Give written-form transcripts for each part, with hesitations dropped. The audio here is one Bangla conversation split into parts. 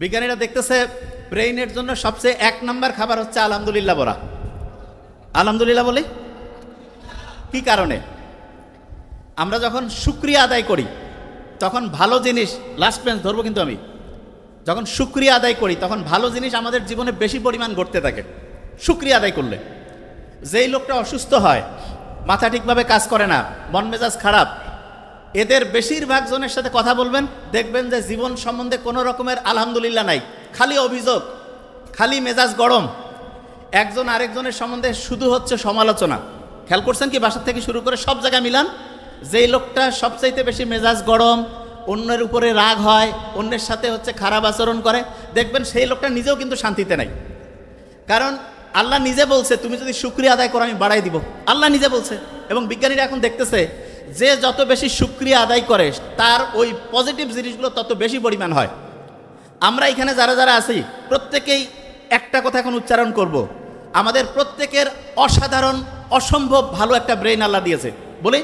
বিজ্ঞানীরা দেখতেছে ব্রেইনের জন্য সবচেয়ে 1 নম্বর খাবার হচ্ছে আলহামদুলিল্লাহ বলা। আলহামদুলিল্লাহ বলি কি কারণে? আমরা যখন শুকরিয়া আদায় করি তখন ভালো জিনিস, লাস্ট বেঞ্চ ধরবো কিন্তু আমি, যখন শুকরিয়া আদায় করি তখন ভালো জিনিস আমাদের জীবনে বেশি পরিমাণ ঘটতে থাকে শুকরিয়া আদায় করলে। যেই লোকটা অসুস্থ হয়, মাথা ঠিকভাবে কাজ করে না, মন মেজাজ খারাপ, এদের বেশিরভাগ জনের সাথে কথা বলবেন, দেখবেন যে জীবন সম্বন্ধে কোনো রকমের আলহামদুলিল্লাহ নাই, খালি অভিযোগ, খালি মেজাজ গরম। একজন আরেকজনের সম্বন্ধে শুধু হচ্ছে সমালোচনা। খেয়াল করছেন কি? বাসা থেকে শুরু করে সব জায়গায় মিলান। যেই লোকটা সবচাইতে বেশি মেজাজ গরম, অন্যের উপরে রাগ হয়, অন্যের সাথে হচ্ছে খারাপ আচরণ করে, দেখবেন সেই লোকটা নিজেও কিন্তু শান্তিতে নাই। কারণ আল্লাহ নিজে বলছে তুমি যদি শুকরিয়া আদায় করো আমি বাড়াই দিব, আল্লাহ নিজে বলছে। এবং বিজ্ঞানীরা এখন দেখতেছে যে যত বেশি শুকরিয়া আদায় করে তার ওই পজিটিভ জিনিসগুলো তত বেশি পরিমাণ হয়। আমরা এখানে যারা যারা আছি প্রত্যেকেই একটা কথা এখন উচ্চারণ করব, আমাদের প্রত্যেকের অসাধারণ অসম্ভব ভালো একটা ব্রেইন আল্লাহ দিয়েছে। বলি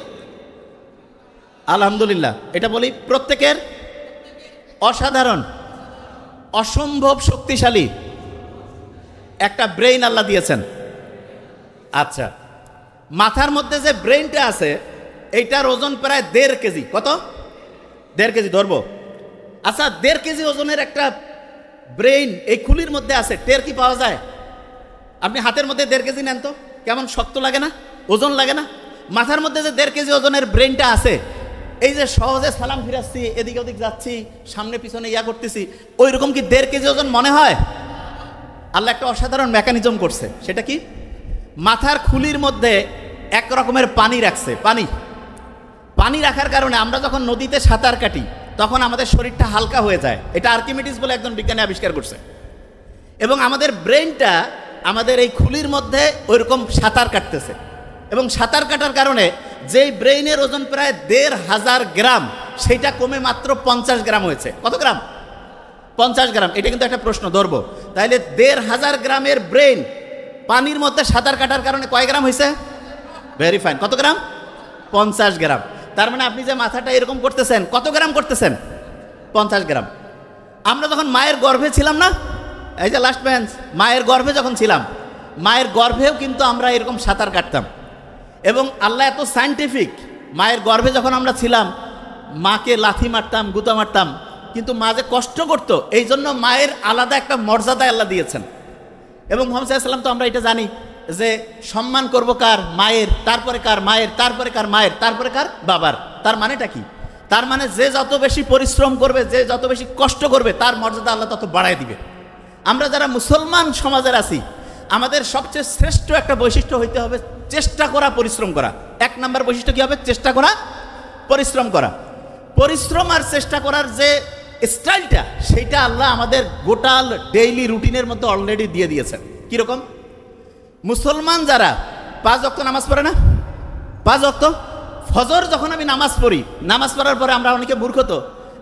আলহামদুলিল্লাহ, এটা বলি প্রত্যেকের অসাধারণ অসম্ভব শক্তিশালী একটা ব্রেইন আল্লাহ দিয়েছেন। আচ্ছা, মাথার মধ্যে যে ব্রেইনটা আছে এইটার ওজন প্রায় 1.5 কেজি। কত? 1.5 কেজি ধরবো। আচ্ছা, 1.5 কেজি ওজনের একটা ব্রেইন এই খুলির মধ্যে আছে, টের কি পাওয়া যায়? আপনি হাতের মধ্যে 1.5 কেজি নেন তো কেমন শক্ত লাগে না? ওজন লাগে না? মাথার মধ্যে যে 1.5 কেজি ওজনের ব্রেইনটা আছে, এই যে সহজে সালাম ফিরাচ্ছি, এদিক ওদিক যাচ্ছি, সামনে পিছনে ইয়া করতেছি, ওই রকম কি 1.5 কেজি ওজন মনে হয়? আল্লাহ একটা অসাধারণ মেকানিজম করছে। সেটা কি? মাথার খুলির মধ্যে এক রকমের পানি রাখছে। পানি রাখার কারণে আমরা যখন নদীতে সাঁতার কাটি তখন আমাদের শরীরটা হালকা হয়ে যায়। এটা আর্কিমিডিস বলে একজন বিজ্ঞানী আবিষ্কার করছে। এবং আমাদের ব্রেইনটা আমাদের এই খুলির মধ্যে ওইরকম সাঁতার কাটতেছে। এবং সাঁতার কাটার কারণে যেই ব্রেইনের ওজন প্রায় 1,500 গ্রাম, সেইটা কমে মাত্র 50 গ্রাম হয়েছে। কত গ্রাম? 50 গ্রাম। এটা কিন্তু একটা প্রশ্ন ধরবো। তাহলে 1,500 গ্রামের ব্রেইন পানির মধ্যে সাঁতার কাটার কারণে কয় গ্রাম হয়েছে? Very fine. কত গ্রাম? 50 গ্রাম। তার মানে আপনি যে মাথাটা এরকম করতেছেন, কত গ্রাম করতেছেন? 50 গ্রাম। আমরা যখন মায়ের গর্ভে ছিলাম না, এই যে লাস্ট বেঞ্চ, মায়ের গর্ভে যখন ছিলাম, মায়ের গর্ভেও কিন্তু আমরা এরকম সাঁতার কাটতাম। এবং আল্লাহ এত সায়েন্টিফিক, মায়ের গর্ভে যখন আমরা ছিলাম মাকে লাথি মারতাম, গুতা মারতাম, কিন্তু মা যে কষ্ট করতো, এই জন্য মায়ের আলাদা একটা মর্যাদা আল্লাহ দিয়েছেন। এবং মুহাম্মদ সাল্লাল্লাহু আলাইহি ওয়াসাল্লাম তো আমরা এটা জানি যে সম্মান করব কার? মায়ের, তারপরে কার? মায়ের, তারপরে কার? মায়ের, তারপরে কার? বাবার। তার মানেটা কি? তার মানে যে যত বেশি পরিশ্রম করবে, যে যত বেশি কষ্ট করবে, তার মর্যাদা আল্লাহ তত বাড়ায় দিবে। আমরা যারা মুসলমান সমাজের আছি, আমাদের সবচেয়ে শ্রেষ্ঠ একটা বৈশিষ্ট্য হইতে হবে চেষ্টা করা, পরিশ্রম করা। 1 নম্বর বৈশিষ্ট্য কি হবে? চেষ্টা করা, পরিশ্রম করা। পরিশ্রম আর চেষ্টা করার যে স্টাইলটা, সেইটা আল্লাহ আমাদের গোটাল ডেইলি রুটিনের মধ্যে অলরেডি দিয়ে দিয়েছেন। কীরকম? মুসলমান যারা 5 ওয়াক্ত নামাজ পড়ে না, 5 ওয়াক্ত ফজর যখন আমি নামাজ পড়ি, নামাজ পড়ার পরে আমরা অনেকে মূর্খ, তো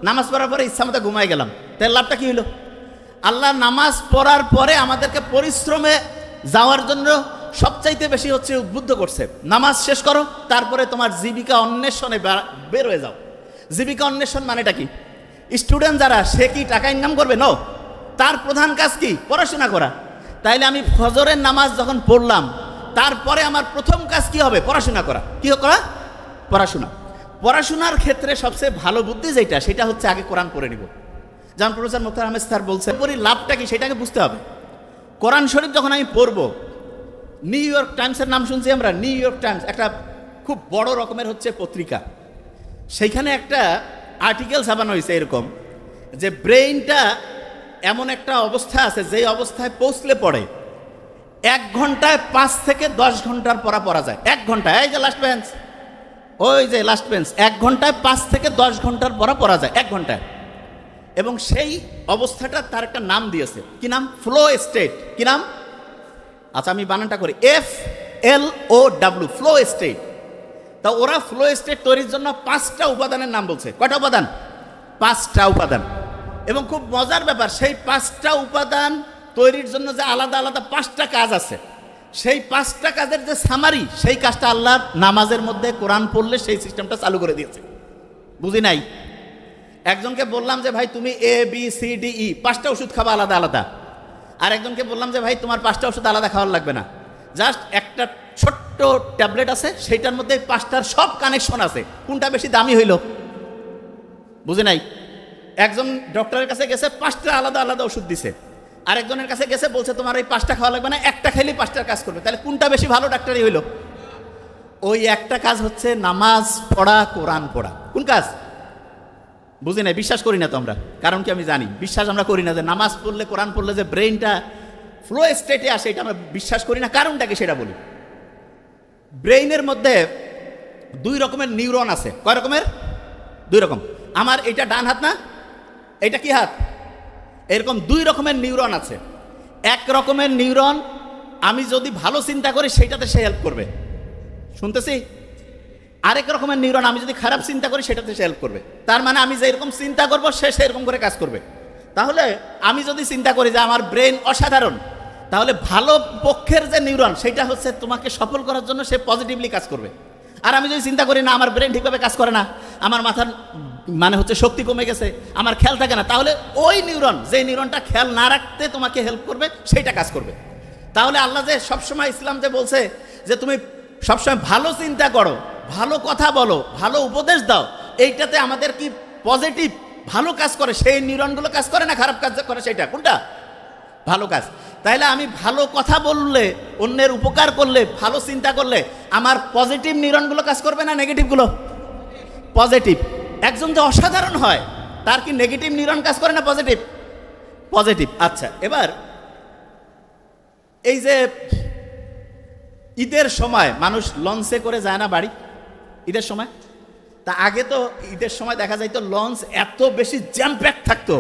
নামাজ পড়ার পরে ইচ্ছা মতো ঘুমাই গেলাম, তার লাভটা কি হইল? আল্লাহ নামাজ পড়ার পরে আমাদেরকে পরিশ্রমে যাওয়ার জন্য সবচাইতে বেশি হচ্ছে উদ্বুদ্ধ করছে। নামাজ শেষ করো, তারপরে তোমার জীবিকা অন্বেষণে বের হয়ে যাও। জীবিকা অন্বেষণ মানেটা কি? স্টুডেন্ট যারা, সে কি টাকা ইনকাম করবে? নো, তার প্রধান কাজ কি? পড়াশোনা করা। তাইলে আমি ফজরের নামাজ যখন পড়লাম, তারপরে আমার প্রথম কাজ কি হবে? পড়াশোনা করা। কি করা? পড়াশোনা। পড়াশোনার ক্ষেত্রে সবচেয়ে ভালো বুদ্ধি যেটা, সেটা হচ্ছে আগে কোরআন পড়ে নিব। যেমন প্রফেসর মুখতার আহমেদ স্যার বলছেন, পড়ি লাভটা কি সেটাকে বুঝতে হবে। কোরআন শরীফ যখন আমি পড়বো, নিউ ইয়র্ক টাইমসের নাম শুনছি আমরা। নিউ ইয়র্ক টাইমস একটা খুব বড় রকমের হচ্ছে পত্রিকা। সেইখানে একটা আর্টিকেল ছাপানো হয়েছে এরকম যে ব্রেইনটা এমন একটা অবস্থা আছে, যেই অবস্থায় পৌঁছলে পড়ে 1 ঘন্টায় 5 থেকে 10 ঘন্টার পড়া যায়। 1 ঘন্টায়, এই যে লাস্ট বেঞ্চ, ওই যে লাস্ট বেঞ্চ, 1 ঘন্টায় 5 থেকে 10 ঘন্টার পড়া যায়, 1 ঘন্টায়। এবং সেই অবস্থাটা তার একটা নাম দিয়েছে। কি নাম? Flow state. কি নাম? আচ্ছা, আমি বানানটা করি, FLOW, ফ্লো স্টেট। তা ওরা ফ্লো স্টেট তৈরির জন্য 5টা উপাদানের নাম বলছে। কয়টা উপাদান? 5টা উপাদান। এবং খুব মজার ব্যাপার, সেই 5টা উপাদান তৈরির জন্য যে আলাদা আলাদা 5টা কাজ আছে, সেই 5টা কাজের যে সামারি, সেই কাজটা আল্লাহ নামাজের মধ্যে কোরআন পড়লে সেই সিস্টেমটা চালু করে দিয়েছে। বুঝি নাই? একজনকে বললাম যে ভাই তুমি ABCDE 5টা ওষুধ খাবা আলাদা আলাদা, আর একজনকে বললাম যে ভাই তোমার 5টা ওষুধ আলাদা খাওয়ার লাগবে না, জাস্ট একটা ছোট্ট ট্যাবলেট আছে, সেইটার মধ্যে 5টার সব কানেকশন আছে, কোনটা বেশি দামি হইল? বুঝে নাই? একজন ডক্টরের কাছে গেছে 5টা আলাদা আলাদা ওষুধ দিছে, আরেকজনের কাছে গেছে বলছে তোমার এই 5টা খাওয়া লাগবে না, একটা খেলেই 5টার কাজ করবে। তাহলে কোনটা বেশি ভালো ডাক্তারই হইল? ওই একটা কাজ হচ্ছে নামাজ পড়া, কোরআন পড়া। কোন কাজ? বুঝি নাই, বিশ্বাস করি না তো আমরা। কারণ কি আমি জানি, বিশ্বাস আমরা করি না যে নামাজ পড়লে, কোরআন পড়লে যে ব্রেইনটা ফ্লো স্টেটে আসে, এটা আমরা বিশ্বাস করি না। কারণটাকে সেটা বলি। ব্রেইনের মধ্যে 2 রকমের নিউরন আছে। কয় রকমের? 2 রকম। আমার এটা ডান হাত না, এটা কি হাত? এরকম 2 রকমের নিউরন আছে। এক রকমের নিউরন আমি যদি ভালো চিন্তা করি সেটাতে সে হেল্প করবে, শুনতেছি। আরেক রকমের নিউরন আমি যদি খারাপ চিন্তা করি সেটাতে সে হেল্প করবে। তার মানে আমি যেরকম চিন্তা করব সে সেরকম করে কাজ করবে। তাহলে আমি যদি চিন্তা করি যে আমার ব্রেন অসাধারণ, তাহলে ভালো পক্ষের যে নিউরন সেটা হচ্ছে তোমাকে সফল করার জন্য সে পজিটিভলি কাজ করবে। আর আমি যদি চিন্তা করি না আমার ব্রেন ঠিকভাবে কাজ করে না, আমার মাথার মানে হচ্ছে শক্তি কমে গেছে, আমার খেয়াল থাকে না, তাহলে ওই নিউরন, যে নিউরনটা খেয়াল না রাখতে তোমাকে হেল্প করবে, সেইটা কাজ করবে। তাহলে আল্লাহ যে সবসময়, ইসলাম যে বলছে যে তুমি সবসময় ভালো চিন্তা করো, ভালো কথা বলো, ভালো উপদেশ দাও, এইটাতে আমাদের কি পজিটিভ ভালো কাজ করে, সেই নিউরনগুলো কাজ করে না খারাপ কাজ করে? সেটা কোনটা? ভালো কাজ। তাইলে আমি ভালো কথা বললে, অন্যের উপকার করলে, ভালো চিন্তা করলে আমার পজিটিভ নিউরনগুলো কাজ করবে না নেগেটিভগুলো? পজিটিভ। একজন যে অসাধারণ হয় তার কি নেগেটিভ নিউরন কাজ করে না পজিটিভ? পজিটিভ। আচ্ছা, এবার এই যে ঈদের সময় মানুষ লঞ্চে করে যায় না বাড়ি, ঈদের সময়? তা আগে তো ঈদের সময় দেখা যাইতো লঞ্চ এত বেশি জ্যাম প্যাক থাকতো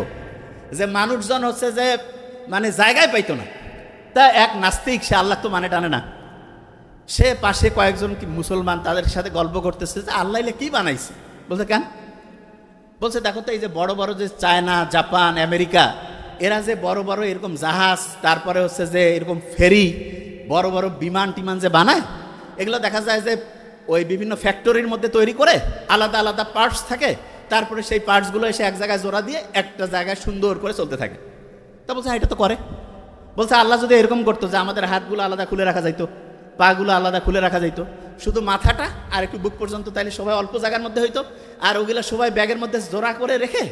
যে মানুষজন হচ্ছে যে মানে জায়গায় পাইতো না। তা এক নাস্তিক, সে আল্লাহ তো মানে টানে না, সে পাশে কয়েকজন কি মুসলমান, তাদের সাথে গল্প করতেছে যে আল্লাহ কি বানাইছে। বলছে কেন? বলছে দেখো তো এই যে বড় বড় যে চায়না, জাপান, আমেরিকা, এরা যে বড় বড় এরকম জাহাজ, তারপরে হচ্ছে যে এরকম ফেরি, বড় বড় বিমান টিমান যে বানায়, এগুলো দেখা যায় যে ওই বিভিন্ন ফ্যাক্টরির মধ্যে তৈরি করে, আলাদা আলাদা পার্টস থাকে, তারপরে সেই পার্টসগুলো এসে এক জায়গায় জোড়া দিয়ে একটা জায়গায় সুন্দর করে চলতে থাকে। তা বলছে এটা তো করে। বলছে আল্লাহ যদি এরকম করতো যে আমাদের হাতগুলো আলাদা খুলে রাখা যাইতো, পাগুলো আলাদা খুলে রাখা যাইতো, শুধু মাথাটা আর একটু বুক পর্যন্ত, তাইলে সবাই অল্প জায়গার মধ্যে হইতো, আর ওগুলো সবাই ব্যাগের মধ্যে জোড়া করে রেখে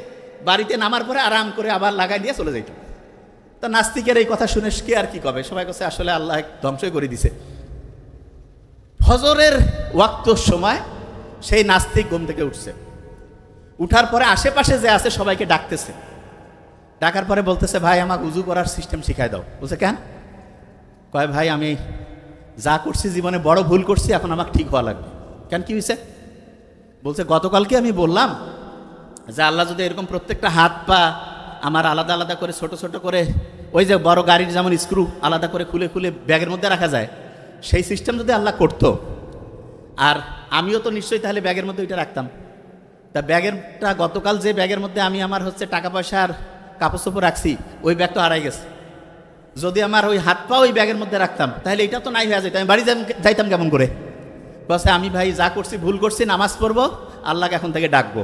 বাড়িতে নামার পরে আরাম করে আবার লাগাই দিয়ে চলে যাইতো। তা নাস্তিকের এই কথা শুনে কে আর কি কবে? সবাই কাছে আসলে আল্লাহ ধ্বংসই করে দিছে। ফজরের ওয়াক্তর সময় সেই নাস্তিক ঘুম থেকে উঠছে, উঠার পরে আশেপাশে যে আছে সবাইকে ডাকতেছে, ডাকার পরে বলতেছে ভাই আমাকে উজু করার সিস্টেম শিখাই দাও। বলছে কেন? কয় ভাই আমি যা করছি জীবনে বড় ভুল করছি, এখন আমাকে ঠিক হওয়া লাগবে। কেন, কি হয়েছে? বলছে গতকালকে আমি বললাম যে আল্লাহ যদি এরকম প্রত্যেকটা হাত পা আমার আলাদা আলাদা করে ছোট ছোট করে, ওই যে বড় গাড়ির যেমন স্ক্রু আলাদা করে খুলে খুলে ব্যাগের মধ্যে রাখা যায়, সেই সিস্টেম যদি আল্লাহ করতো, আর আমিও তো নিশ্চয়ই তাহলে ব্যাগের মধ্যে ওইটা রাখতাম। তা ব্যাগেরটা গতকাল যে ব্যাগের মধ্যে আমি আমার হচ্ছে টাকা পয়সা আর কাপড় চোপড় রাখছি, ওই ব্যাগ তো হারাই গেছে। যদি আমার ওই হাত পা ওই ব্যাগের মধ্যে রাখতাম তাহলে এটা তো নাই হয়ে যেত, আমি বাড়ি যাইতাম কেমন করে? বলছে আমি ভাই যা করছি ভুল করছি, নামাজ পড়বো, আল্লাহকে এখন থেকে ডাকবো।